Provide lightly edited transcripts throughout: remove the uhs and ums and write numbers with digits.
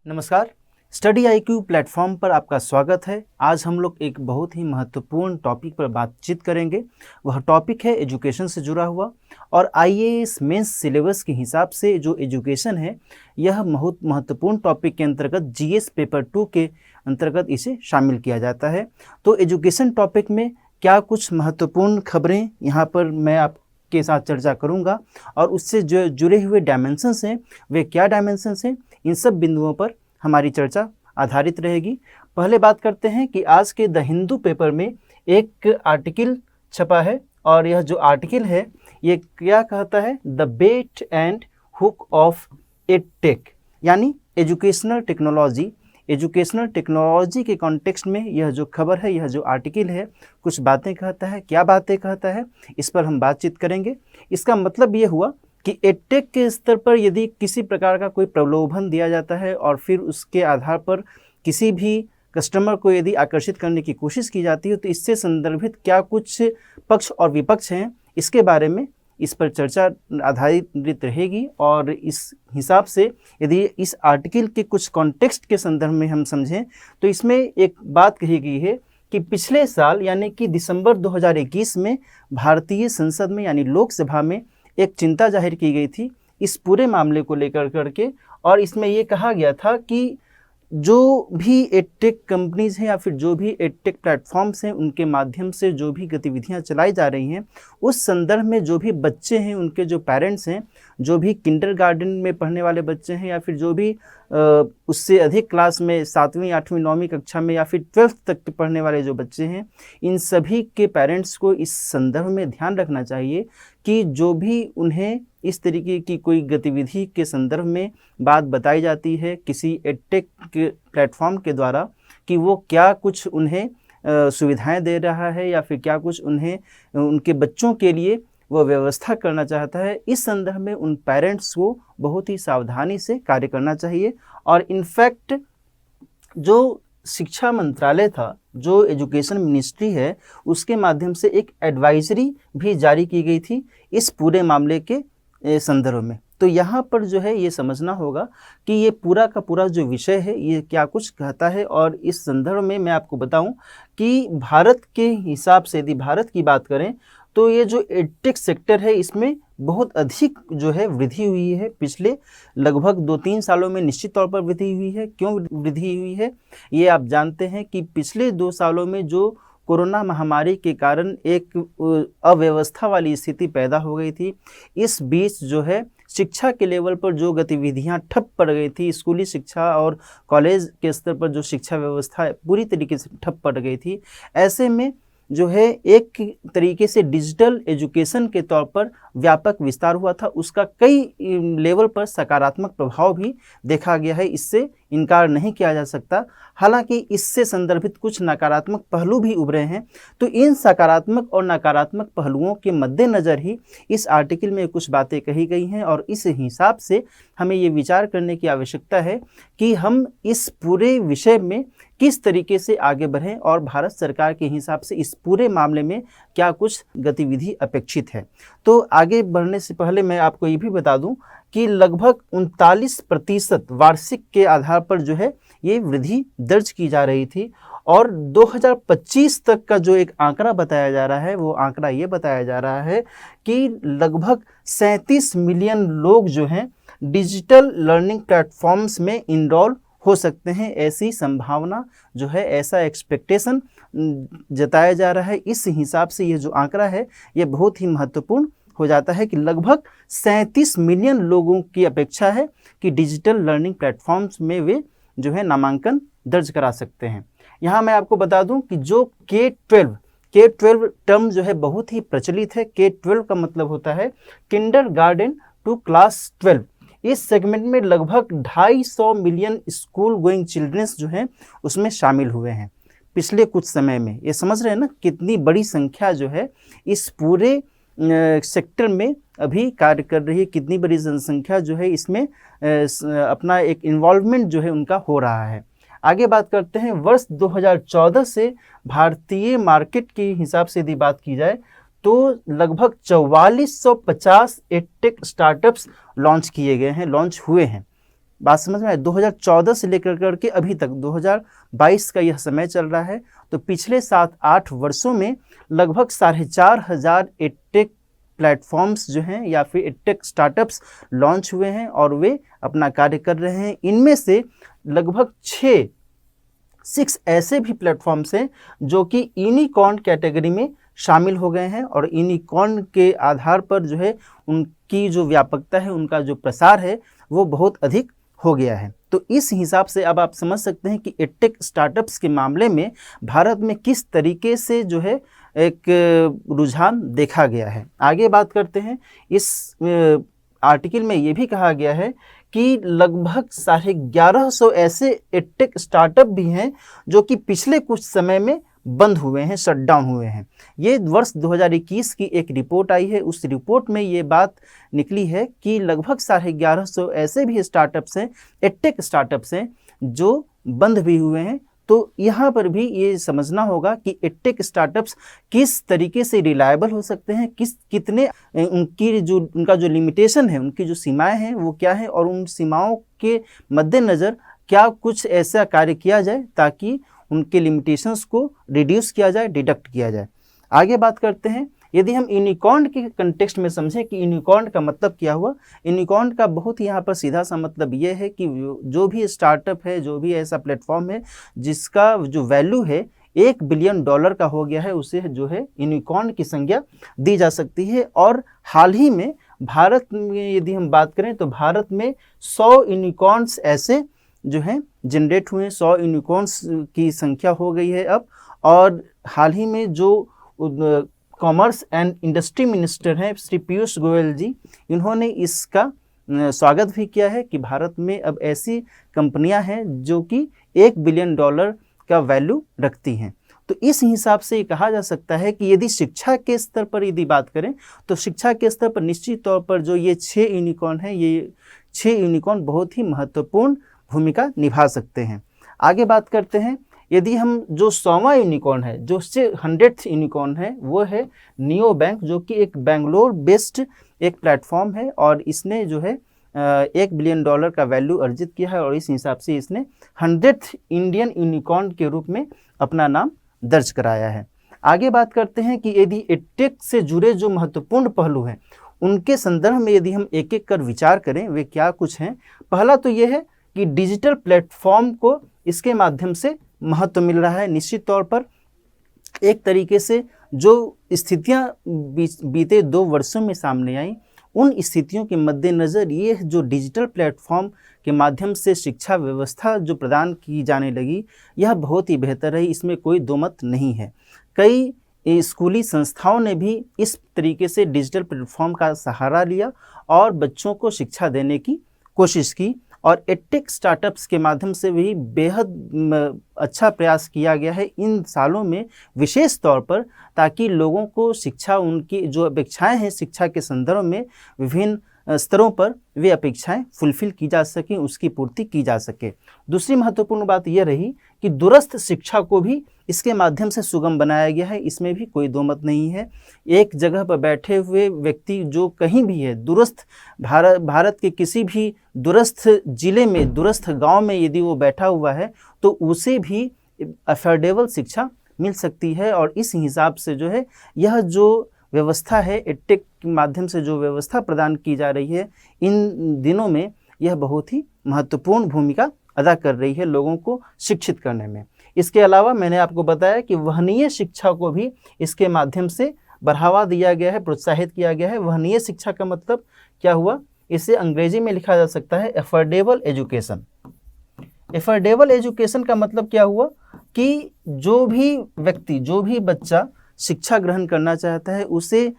नमस्कार। Study IQ platform पर आपका स्वागत है। आज हम लोग एक बहुत ही महत्वपूर्ण टॉपिक पर बातचीत करेंगे। वह टॉपिक है एजुकेशन से जुड़ा हुआ और आईएएस मेंस सिलेबस के हिसाब से जो एजुकेशन है यह बहुत महत्वपूर्ण टॉपिक के अंतर्गत जीएस पेपर 2 के अंतर्गत इसे शामिल किया जाता है। तो एजुकेशन टॉपिक में क्या कुछ महत्वपूर्ण खबरें यहाँ पर मैं आपके साथ चर्चा करूँगा और उससे जो जुड़े हुए डायमेंशंस हैं वे क्या डायमेंशंस हैं, इन सब बिंदुओं पर हमारी चर्चा आधारित रहेगी। पहले बात करते हैं कि आज के द हिंदू पेपर में एक आर्टिकल छपा है और यह जो आर्टिकल है ये क्या कहता है, the bait and hook of edtech, यानी एजुकेशनल टेक्नोलॉजी के कॉन्टेक्स्ट में यह जो खबर है, यह जो आर्टिकल है कुछ बातें कहता है। क्या बातें कहता है इस पर हम बातचीत करेंगे। इसका मतलब ये हुआ कि एडटेक के स्तर पर यदि किसी प्रकार का कोई प्रलोभन दिया जाता है और फिर उसके आधार पर किसी भी कस्टमर को यदि आकर्षित करने की कोशिश की जाती है तो इससे संदर्भित क्या कुछ पक्ष और विपक्ष हैं, इसके बारे में इस पर चर्चा आधारित रहेगी। और इस हिसाब से यदि इस आर्टिकल के कुछ कॉन्टेक्स्ट के संदर्भ में हम समझें तो इसमें एक बात कही गई है कि पिछले साल यानी कि दिसंबर 2021 में भारतीय संसद में यानी लोकसभा में एक चिंता जाहिर की गई थी इस पूरे मामले को लेकर करके, और इसमें ये कहा गया था कि जो भी एडटेक कंपनीज हैं या फिर जो भी एडटेक प्लेटफॉर्म्स हैं उनके माध्यम से जो भी गतिविधियां चलाई जा रही हैं उस संदर्भ में जो भी बच्चे हैं, उनके जो पेरेंट्स हैं, जो भी किंडरगार्टन में पढ़ने वाले बच्चे हैं या फिर जो भी उससे अधिक क्लास में 7वीं 8वीं 9वीं कक्षा में या फिर 12th तक पढ़ने वाले जो बच्चे हैं, इन सभी के पेरेंट्स को इस संदर्भ में ध्यान रखना चाहिए कि जो भी उन्हें इस तरीके की कोई गतिविधि के संदर्भ में बात बताई जाती है किसी एडटेक के प्लेटफॉर्म के द्वारा कि वो क्या कुछ उन्हें सुविधाएं दे रहा है या फिर क्या कुछ उन्हें उनके बच्चों के लिए वो व्यवस्था करना चाहता है, इस संदर्भ में उन पेरेंट्स को बहुत ही सावधानी से कार्य करना चाहिए। और इनफैक्ट जो शिक्षा मंत्रालय था, जो एजुकेशन मिनिस्ट्री है, उसके माध्यम से एक एडवाइजरी भी जारी की गई थी इस पूरे मामले के संदर्भ में। तो यहाँ पर जो है ये समझना होगा कि ये पूरा का पूरा जो विषय है ये क्या कुछ कहता है। और इस संदर्भ में मैं आपको बताऊं कि भारत के हिसाब से यदि भारत की बात करें तो ये जो एडटेक सेक्टर है इसमें बहुत अधिक जो है वृद्धि हुई है। पिछले लगभग 2-3 सालों में निश्चित तौर पर वृद्धि हुई है। क्यों वृद्धि हुई है ये आप जानते हैं कि पिछले 2 सालों में जो कोरोना महामारी के कारण एक अव्यवस्था वाली स्थिति पैदा हो गई थी, इस बीच जो है शिक्षा के लेवल पर जो गतिविधियां ठप पड़ गई थी, स्कूली शिक्षा और कॉलेज के स्तर पर जो शिक्षा व्यवस्था पूरी तरीके से ठप पड़ गई थी, ऐसे में जो है एक तरीके से डिजिटल एजुकेशन के तौर पर व्यापक विस्तार हुआ था। उसका कई लेवल पर सकारात्मक प्रभाव भी देखा गया है, इससे इनकार नहीं किया जा सकता। हालांकि इससे संदर्भित कुछ नकारात्मक पहलू भी उभरे हैं। तो इन सकारात्मक और नकारात्मक पहलुओं के मद्देनज़र ही इस आर्टिकल में कुछ बातें कही गई हैं और इस हिसाब से हमें ये विचार करने की आवश्यकता है कि हम इस पूरे विषय में किस तरीके से आगे बढ़ें और भारत सरकार के हिसाब से इस पूरे मामले में क्या कुछ गतिविधि अपेक्षित है। तो आगे बढ़ने से पहले मैं आपको ये भी बता दूं कि लगभग 39% वार्षिक के आधार पर जो है ये वृद्धि दर्ज की जा रही थी। और 2025 तक का जो एक आंकड़ा बताया जा रहा है वो आंकड़ा ये बताया जा रहा है कि लगभग 37 मिलियन लोग जो हैं डिजिटल लर्निंग प्लेटफॉर्म्स में इनरोल हो सकते हैं। ऐसी संभावना जो है, ऐसा एक्सपेक्टेशन जताया जा रहा है। इस हिसाब से ये जो आंकड़ा है ये बहुत ही महत्वपूर्ण हो जाता है कि लगभग 37 मिलियन लोगों की अपेक्षा है कि डिजिटल लर्निंग प्लेटफॉर्म्स में वे जो है नामांकन दर्ज करा सकते हैं। यहाँ मैं आपको बता दूं कि जो K-12 टर्म जो है बहुत ही प्रचलित है। K-12 का मतलब होता है किंडरगार्टन टू क्लास 12। इस सेगमेंट में लगभग 250 मिलियन स्कूल गोइंग चिल्ड्रंस जो हैं उसमें शामिल हुए हैं पिछले कुछ समय में। ये समझ रहे हैं ना कितनी बड़ी संख्या जो है इस पूरे सेक्टर में अभी कार्य कर रही है, कितनी बड़ी जनसंख्या जो है इसमें अपना एक इन्वॉल्वमेंट जो है उनका हो रहा है। आगे बात करते हैं, वर्ष 2014 से भारतीय मार्केट के हिसाब से यदि बात की जाए तो लगभग 4450 एडटेक स्टार्टअप्स लॉन्च किए गए हैं, लॉन्च हुए हैं। बात समझ में आए? 2014 से लेकर करके अभी तक 2022 का यह समय चल रहा है। तो पिछले 7-8 वर्षों में लगभग 4,500 एडटेक प्लेटफॉर्म्स जो हैं या फिर एडटेक स्टार्टअप्स लॉन्च हुए हैं और वे अपना कार्य कर रहे हैं। इनमें से लगभग 6 ऐसे भी प्लेटफॉर्म्स हैं जो कि यूनिकॉर्न कैटेगरी में शामिल हो गए हैं और यूनिकॉर्न के आधार पर जो है उनकी जो व्यापकता है, उनका जो प्रसार है वो बहुत अधिक हो गया है। तो इस हिसाब से अब आप समझ सकते हैं कि एडटेक स्टार्टअप्स के मामले में भारत में किस तरीके से जो है एक रुझान देखा गया है। आगे बात करते हैं। इस आर्टिकल में ये भी कहा गया है कि लगभग 1150 ऐसे एडटेक स्टार्टअप भी हैं जो कि पिछले कुछ समय में बंद हुए हैं, शटडाउन हुए हैं। ये वर्ष 2021 की एक रिपोर्ट आई है। उस रिपोर्ट में ये बात निकली है कि लगभग 1150 ऐसे भी स्टार्टअप्स हैं, एडटेक स्टार्टअप्स हैं जो बंद भी हुए हैं। तो यहाँ पर भी ये समझना होगा कि एडटेक स्टार्टअप्स किस तरीके से रिलायबल हो सकते हैं, कितने उनका जो लिमिटेशन है, उनकी जो सीमाएं हैं वो क्या है, और उन सीमाओं के मद्देनज़र क्या कुछ ऐसा कार्य किया जाए ताकि उनके लिमिटेशंस को रिड्यूस किया जाए, डिडक्ट किया जाए। आगे बात करते हैं। यदि हम यूनिकॉर्न के कंटेक्स्ट में समझें कि यूनिकॉर्न का मतलब क्या हुआ, यूनिकॉर्न का बहुत ही यहाँ पर सीधा सा मतलब ये है कि जो भी स्टार्टअप है, जो भी ऐसा प्लेटफॉर्म है जिसका जो वैल्यू है $1 बिलियन का हो गया है, उसे जो है यूनिकॉर्न की संज्ञा दी जा सकती है। और हाल ही में भारत में यदि हम बात करें तो भारत में 100 यूनिकॉर्न्स ऐसे जो हैं जनरेट हुए, 100 यूनिकॉर्न्स की संख्या हो गई है अब। और हाल ही में जो कॉमर्स एंड इंडस्ट्री मिनिस्टर हैं श्री पीयूष गोयल जी, इन्होंने इसका स्वागत भी किया है कि भारत में अब ऐसी कंपनियां हैं जो कि $1 बिलियन का वैल्यू रखती हैं। तो इस हिसाब से ये कहा जा सकता है कि यदि शिक्षा के स्तर पर यदि बात करें तो शिक्षा के स्तर पर निश्चित तौर पर जो ये 6 यूनिकॉर्न हैं, ये 6 यूनिकॉर्न बहुत ही महत्वपूर्ण भूमिका निभा सकते हैं। आगे बात करते हैं। यदि हम जो 100वां यूनिकॉर्न है, जो 100th यूनिकॉर्न है, वो है नियो बैंक, जो कि एक बेंगलोर बेस्ड एक प्लेटफॉर्म है और इसने जो है $1 बिलियन का वैल्यू अर्जित किया है और इस हिसाब से इसने 100th इंडियन यूनिकॉर्न के रूप में अपना नाम दर्ज कराया है। आगे बात करते हैं कि यदि एडटेक से जुड़े जो महत्वपूर्ण पहलू हैं उनके संदर्भ में यदि हम एक एक कर विचार करें, वे क्या कुछ हैं। पहला तो ये है कि डिजिटल प्लेटफॉर्म को इसके माध्यम से महत्व मिल रहा है। निश्चित तौर पर एक तरीके से जो स्थितियां बीते 2 वर्षों में सामने आई, उन स्थितियों के मद्देनज़र ये जो डिजिटल प्लेटफॉर्म के माध्यम से शिक्षा व्यवस्था जो प्रदान की जाने लगी, यह बहुत ही बेहतर है, इसमें कोई दो मत नहीं है। कई स्कूली संस्थाओं ने भी इस तरीके से डिजिटल प्लेटफॉर्म का सहारा लिया और बच्चों को शिक्षा देने की कोशिश की और एडटेक स्टार्टअप्स के माध्यम से भी बेहद अच्छा प्रयास किया गया है इन सालों में, विशेष तौर पर ताकि लोगों को शिक्षा, उनकी जो अपेक्षाएं हैं शिक्षा के संदर्भ में विभिन्न स्तरों पर वे अपेक्षाएं फुलफिल की जा सकें, उसकी पूर्ति की जा सके। दूसरी महत्वपूर्ण बात यह रही कि दूरस्थ शिक्षा को भी इसके माध्यम से सुगम बनाया गया है, इसमें भी कोई दो मत नहीं है। एक जगह पर बैठे हुए व्यक्ति जो कहीं भी है, दूरस्थ भारत के किसी भी दूरस्थ जिले में, दूरस्थ गांव में यदि वो बैठा हुआ है तो उसे भी अफोर्डेबल शिक्षा मिल सकती है। और इस हिसाब से जो है यह जो व्यवस्था है, एडटेक के माध्यम से जो व्यवस्था प्रदान की जा रही है इन दिनों में, यह बहुत ही महत्वपूर्ण भूमिका अदा कर रही है लोगों को शिक्षित करने में। इसके अलावा मैंने आपको बताया कि वहनीय शिक्षा को भी इसके माध्यम से बढ़ावा दिया गया है, प्रोत्साहित किया गया है। वहनीय शिक्षा का मतलब क्या हुआ, इसे अंग्रेजी में लिखा जा सकता है अफोर्डेबल एजुकेशन। अफोर्डेबल एजुकेशन का मतलब क्या हुआ कि जो भी व्यक्ति, जो भी बच्चा शिक्षा ग्रहण करना चाहता है, उसे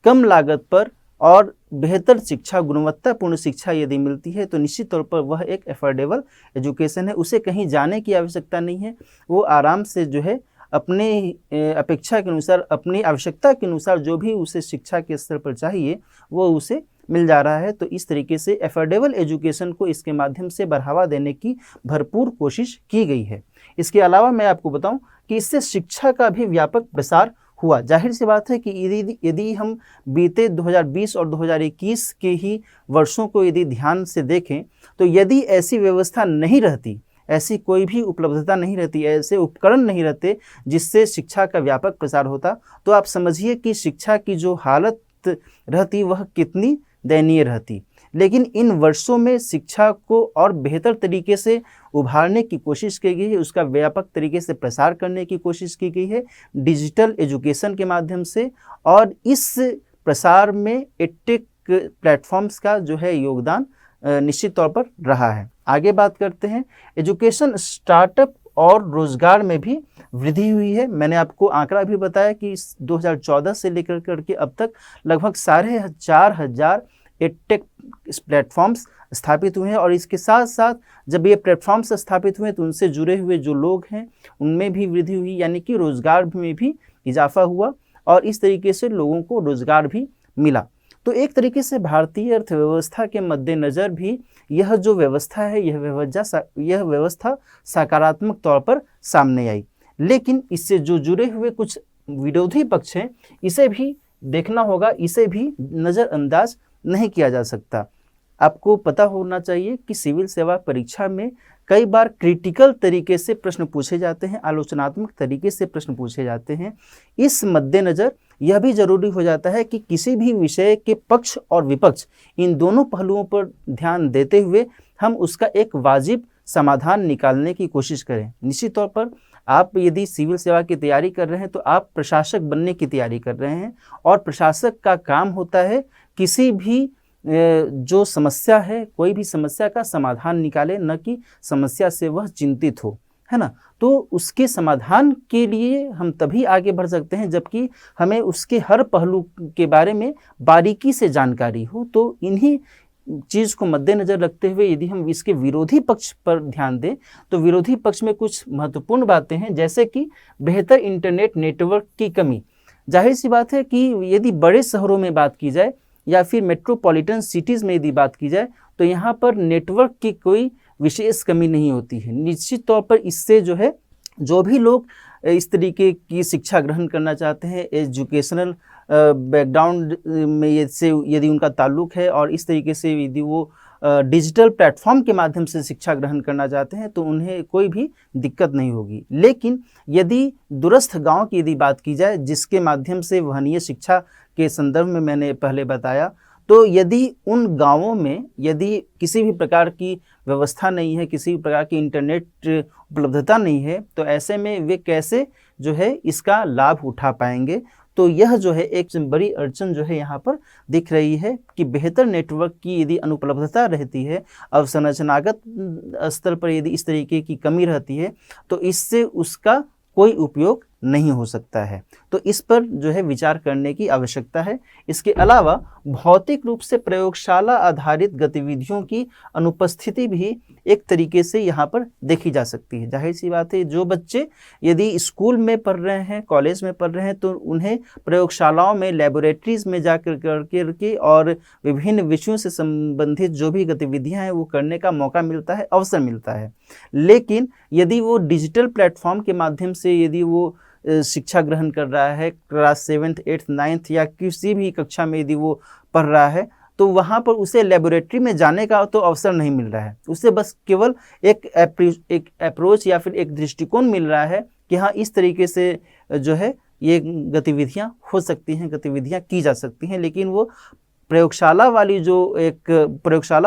कम लागत पर और बेहतर शिक्षा, गुणवत्तापूर्ण शिक्षा यदि मिलती है तो निश्चित तौर पर वह एक अफोर्डेबल एजुकेशन है। उसे कहीं जाने की आवश्यकता नहीं है, वो आराम से जो है अपने अपेक्षा के अनुसार, अपनी आवश्यकता के अनुसार जो भी उसे शिक्षा के स्तर पर चाहिए वो उसे मिल जा रहा है। तो इस तरीके से अफोर्डेबल एजुकेशन को इसके माध्यम से बढ़ावा देने की भरपूर कोशिश की गई है। इसके अलावा मैं आपको बताऊं कि इससे शिक्षा का भी व्यापक प्रसार हुआ। जाहिर सी बात है कि यदि हम बीते 2020 और 2021 के ही वर्षों को यदि ध्यान से देखें, तो यदि ऐसी व्यवस्था नहीं रहती, ऐसी कोई भी उपलब्धता नहीं रहती, ऐसे उपकरण नहीं रहते जिससे शिक्षा का व्यापक प्रसार होता, तो आप समझिए कि शिक्षा की जो हालत रहती वह कितनी दयनीय रहती। लेकिन इन वर्षों में शिक्षा को और बेहतर तरीके से उभारने की कोशिश की गई है, उसका व्यापक तरीके से प्रसार करने की कोशिश की गई है डिजिटल एजुकेशन के माध्यम से, और इस प्रसार में एडटेक प्लेटफॉर्म्स का जो है योगदान निश्चित तौर पर रहा है। आगे बात करते हैं, एजुकेशन स्टार्टअप और रोजगार में भी वृद्धि हुई है। मैंने आपको आंकड़ा भी बताया कि 2014 से लेकर करके अब तक लगभग 4,500 एडटेक प्लेटफॉर्म्स स्थापित हुए हैं, और इसके साथ साथ जब ये प्लेटफॉर्म्स स्थापित हुए तो उनसे जुड़े हुए जो लोग हैं उनमें भी वृद्धि हुई, यानी कि रोजगार में भी इजाफा हुआ और इस तरीके से लोगों को रोजगार भी मिला। तो एक तरीके से भारतीय अर्थव्यवस्था के मद्देनज़र भी यह जो व्यवस्था है, यह व्यवस्था सकारात्मक तौर पर सामने आई। लेकिन इससे जो जुड़े हुए कुछ विरोधी पक्ष हैं, इसे भी देखना होगा, इसे भी नज़रअंदाज नहीं किया जा सकता। आपको पता होना चाहिए कि सिविल सेवा परीक्षा में कई बार क्रिटिकल तरीके से प्रश्न पूछे जाते हैं, आलोचनात्मक तरीके से प्रश्न पूछे जाते हैं। इस मद्देनज़र यह भी जरूरी हो जाता है कि किसी भी विषय के पक्ष और विपक्ष इन दोनों पहलुओं पर ध्यान देते हुए हम उसका एक वाजिब समाधान निकालने की कोशिश करें। निश्चित तौर पर आप यदि सिविल सेवा की तैयारी कर रहे हैं तो आप प्रशासक बनने की तैयारी कर रहे हैं, और प्रशासक का काम होता है किसी भी जो समस्या है, कोई भी समस्या का समाधान निकाले, न कि समस्या से वह चिंतित हो, है ना। तो उसके समाधान के लिए हम तभी आगे बढ़ सकते हैं जबकि हमें उसके हर पहलू के बारे में बारीकी से जानकारी हो। तो इन्हीं चीज़ को मद्देनज़र रखते हुए यदि हम इसके विरोधी पक्ष पर ध्यान दें तो विरोधी पक्ष में कुछ महत्वपूर्ण बातें हैं, जैसे कि बेहतर इंटरनेट नेटवर्क की कमी। जाहिर सी बात है कि यदि बड़े शहरों में बात की जाए या फिर मेट्रोपॉलिटन सिटीज़ में यदि बात की जाए तो यहाँ पर नेटवर्क की कोई विशेष कमी नहीं होती है। निश्चित तौर पर इससे जो है, जो भी लोग इस तरीके की शिक्षा ग्रहण करना चाहते हैं, एजुकेशनल बैकग्राउंड में से यदि उनका ताल्लुक है और इस तरीके से यदि वो डिजिटल प्लेटफॉर्म के माध्यम से शिक्षा ग्रहण करना चाहते हैं तो उन्हें कोई भी दिक्कत नहीं होगी। लेकिन यदि दूरस्थ गांव की यदि बात की जाए, जिसके माध्यम से वहनीय शिक्षा के संदर्भ में मैंने पहले बताया, तो यदि उन गांवों में यदि किसी भी प्रकार की व्यवस्था नहीं है, किसी भी प्रकार की इंटरनेट उपलब्धता नहीं है, तो ऐसे में वे कैसे जो है इसका लाभ उठा पाएंगे। तो यह जो है एक बड़ी अड़चन जो है यहाँ पर दिख रही है कि बेहतर नेटवर्क की यदि अनुपलब्धता रहती है, अवसंरचनागत स्तर पर यदि इस तरीके की कमी रहती है, तो इससे उसका कोई उपयोग नहीं हो सकता है। तो इस पर जो है विचार करने की आवश्यकता है। इसके अलावा भौतिक रूप से प्रयोगशाला आधारित गतिविधियों की अनुपस्थिति भी एक तरीके से यहाँ पर देखी जा सकती है। जाहिर सी बात है, जो बच्चे यदि स्कूल में पढ़ रहे हैं, कॉलेज में पढ़ रहे हैं, तो उन्हें प्रयोगशालाओं में, लैबोरेटरीज में जाकर करके और विभिन्न विषयों से संबंधित जो भी गतिविधियाँ हैं वो करने का मौका मिलता है, अवसर मिलता है। लेकिन यदि वो डिजिटल प्लेटफॉर्म के माध्यम से यदि वो शिक्षा ग्रहण कर रहा है, क्लास 7th 8th 9th या किसी भी कक्षा में यदि वो पढ़ रहा है, तो वहाँ पर उसे लेबोरेटरी में जाने का तो अवसर नहीं मिल रहा है। उसे बस केवल एक अप्रोच या फिर एक दृष्टिकोण मिल रहा है कि हाँ, इस तरीके से जो है ये गतिविधियाँ हो सकती हैं, गतिविधियाँ की जा सकती हैं। लेकिन वो प्रयोगशाला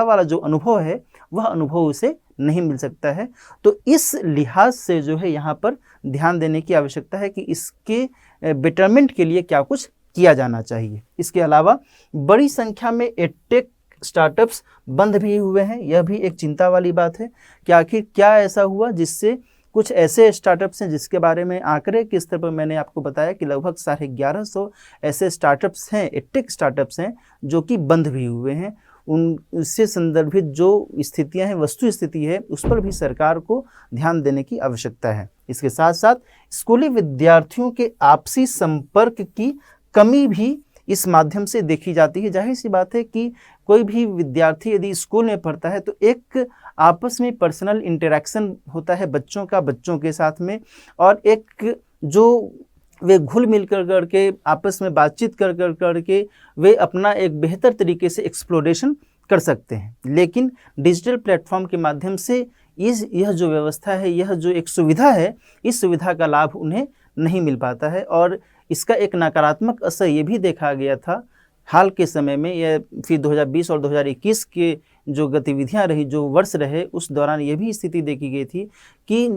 वाला जो अनुभव है, वह अनुभव उसे नहीं मिल सकता है। तो इस लिहाज से जो है यहाँ पर ध्यान देने की आवश्यकता है कि इसके बेटरमेंट के लिए क्या कुछ किया जाना चाहिए। इसके अलावा बड़ी संख्या में एडटेक स्टार्टअप्स बंद भी हुए हैं। यह भी एक चिंता वाली बात है कि आखिर क्या ऐसा हुआ जिससे कुछ ऐसे स्टार्टअप्स हैं जिसके बारे में आंकड़े के स्तर पर मैंने आपको बताया कि लगभग 1150 ऐसे स्टार्टअप्स हैं, एडटेक स्टार्टअप्स हैं, जो कि बंद भी हुए हैं। उससे संदर्भित जो स्थितियां हैं, वस्तु स्थिति है, उस पर भी सरकार को ध्यान देने की आवश्यकता है। इसके साथ साथ स्कूली विद्यार्थियों के आपसी संपर्क की कमी भी इस माध्यम से देखी जाती है। जाहिर सी बात है कि कोई भी विद्यार्थी यदि स्कूल में पढ़ता है तो एक आपस में पर्सनल इंटरेक्शन होता है बच्चों का बच्चों के साथ में, और एक जो वे घुल मिल कर करके आपस में बातचीत कर कर करके वे अपना एक बेहतर तरीके से एक्सप्लोरेशन कर सकते हैं। लेकिन डिजिटल प्लेटफॉर्म के माध्यम से यह जो व्यवस्था है, यह जो एक सुविधा है, इस सुविधा का लाभ उन्हें नहीं मिल पाता है। और इसका एक नकारात्मक असर ये भी देखा गया था हाल के समय में, या फिर 2020 और 2021 के जो गतिविधियां रही, जो वर्ष रहे, उस दौरान ये भी स्थिति देखी गई थी कि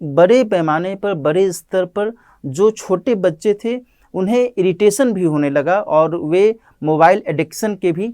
बड़े पैमाने पर, बड़े स्तर पर जो छोटे बच्चे थे उन्हें इरिटेशन भी होने लगा और वे मोबाइल एडिक्शन के भी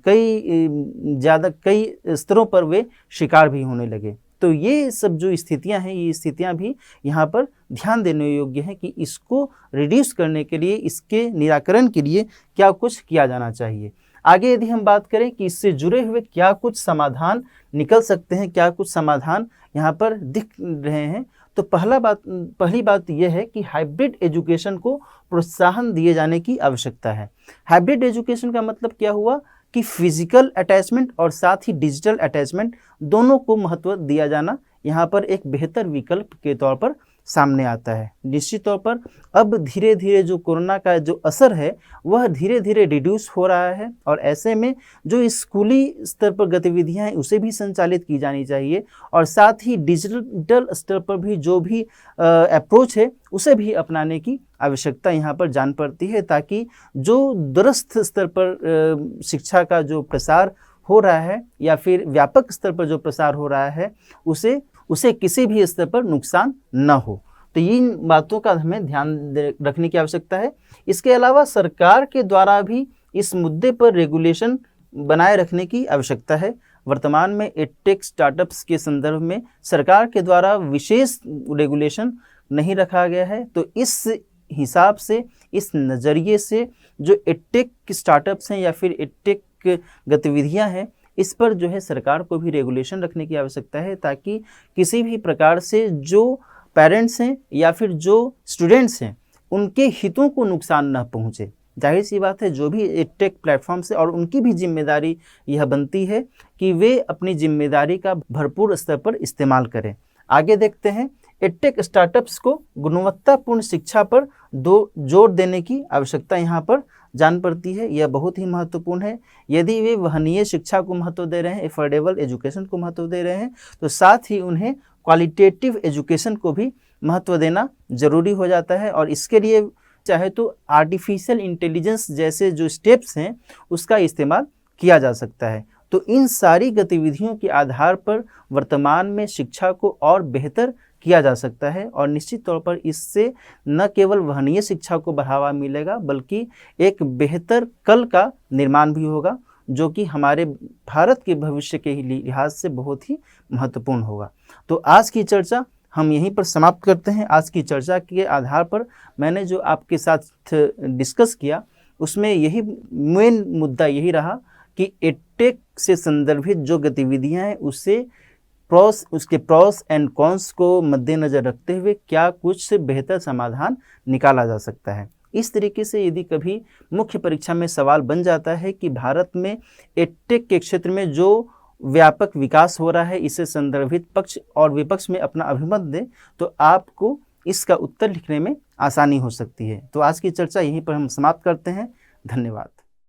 कई स्तरों पर वे शिकार भी होने लगे। तो ये सब जो स्थितियां हैं, ये स्थितियां भी यहाँ पर ध्यान देने योग्य है कि इसको रिड्यूस करने के लिए, इसके निराकरण के लिए क्या कुछ किया जाना चाहिए। आगे यदि हम बात करें कि इससे जुड़े हुए क्या कुछ समाधान निकल सकते हैं, क्या कुछ समाधान यहाँ पर दिख रहे हैं, तो पहली बात यह है कि हाइब्रिड एजुकेशन को प्रोत्साहन दिए जाने की आवश्यकता है। हाइब्रिड एजुकेशन का मतलब क्या हुआ कि फिजिकल अटैचमेंट और साथ ही डिजिटल अटैचमेंट दोनों को महत्व दिया जाना यहाँ पर एक बेहतर विकल्प के तौर पर सामने आता है। निश्चित तौर पर अब धीरे धीरे जो कोरोना का जो असर है वह धीरे धीरे रिड्यूस हो रहा है और ऐसे में जो स्कूली स्तर पर गतिविधियां हैं उसे भी संचालित की जानी चाहिए और साथ ही डिजिटल स्तर पर भी जो भी अप्रोच है उसे भी अपनाने की आवश्यकता यहाँ पर जान पड़ती है, ताकि जो दूरस्थ स्तर पर शिक्षा का जो प्रसार हो रहा है या फिर व्यापक स्तर पर जो प्रसार हो रहा है उसे किसी भी स्तर पर नुकसान न हो। तो इन बातों का हमें ध्यान रखने की आवश्यकता है। इसके अलावा सरकार के द्वारा भी इस मुद्दे पर रेगुलेशन बनाए रखने की आवश्यकता है। वर्तमान में एडटेक स्टार्टअप्स के संदर्भ में सरकार के द्वारा विशेष रेगुलेशन नहीं रखा गया है। तो इस हिसाब से, इस नज़रिए से जो एडटेक स्टार्टअप्स हैं या फिर एडटेक गतिविधियां हैं, इस पर जो है सरकार को भी रेगुलेशन रखने की आवश्यकता है, ताकि किसी भी प्रकार से जो पेरेंट्स हैं या फिर जो स्टूडेंट्स हैं उनके हितों को नुकसान न पहुंचे। जाहिर सी बात है, जो भी एडटेक प्लेटफॉर्म से, और उनकी भी जिम्मेदारी यह बनती है कि वे अपनी जिम्मेदारी का भरपूर स्तर पर इस्तेमाल करें। आगे देखते हैं, एडटेक स्टार्टअप्स को गुणवत्तापूर्ण शिक्षा पर जोर देने की आवश्यकता यहाँ पर जान पड़ती है। यह बहुत ही महत्वपूर्ण है। यदि वे वहनीय शिक्षा को महत्व दे रहे हैं, एफोर्डेबल एजुकेशन को महत्व दे रहे हैं, तो साथ ही उन्हें क्वालिटेटिव एजुकेशन को भी महत्व देना जरूरी हो जाता है। और इसके लिए चाहे तो आर्टिफिशियल इंटेलिजेंस जैसे जो स्टेप्स हैं उसका इस्तेमाल किया जा सकता है। तो इन सारी गतिविधियों के आधार पर वर्तमान में शिक्षा को और बेहतर किया जा सकता है और निश्चित तौर पर इससे न केवल वहनीय शिक्षा को बढ़ावा मिलेगा, बल्कि एक बेहतर कल का निर्माण भी होगा, जो कि हमारे भारत के भविष्य के लिहाज से बहुत ही महत्वपूर्ण होगा। तो आज की चर्चा हम यहीं पर समाप्त करते हैं। आज की चर्चा के आधार पर मैंने जो आपके साथ डिस्कस किया उसमें यही मेन मुद्दा यही रहा कि एडटेक से संदर्भित जो गतिविधियां हैं उसके प्रॉस एंड कॉन्स को मद्देनजर रखते हुए क्या कुछ से बेहतर समाधान निकाला जा सकता है। इस तरीके से यदि कभी मुख्य परीक्षा में सवाल बन जाता है कि भारत में एडटेक के क्षेत्र में जो व्यापक विकास हो रहा है, इसे संदर्भित पक्ष और विपक्ष में अपना अभिमत दें, तो आपको इसका उत्तर लिखने में आसानी हो सकती है। तो आज की चर्चा यहीं पर हम समाप्त करते हैं। धन्यवाद।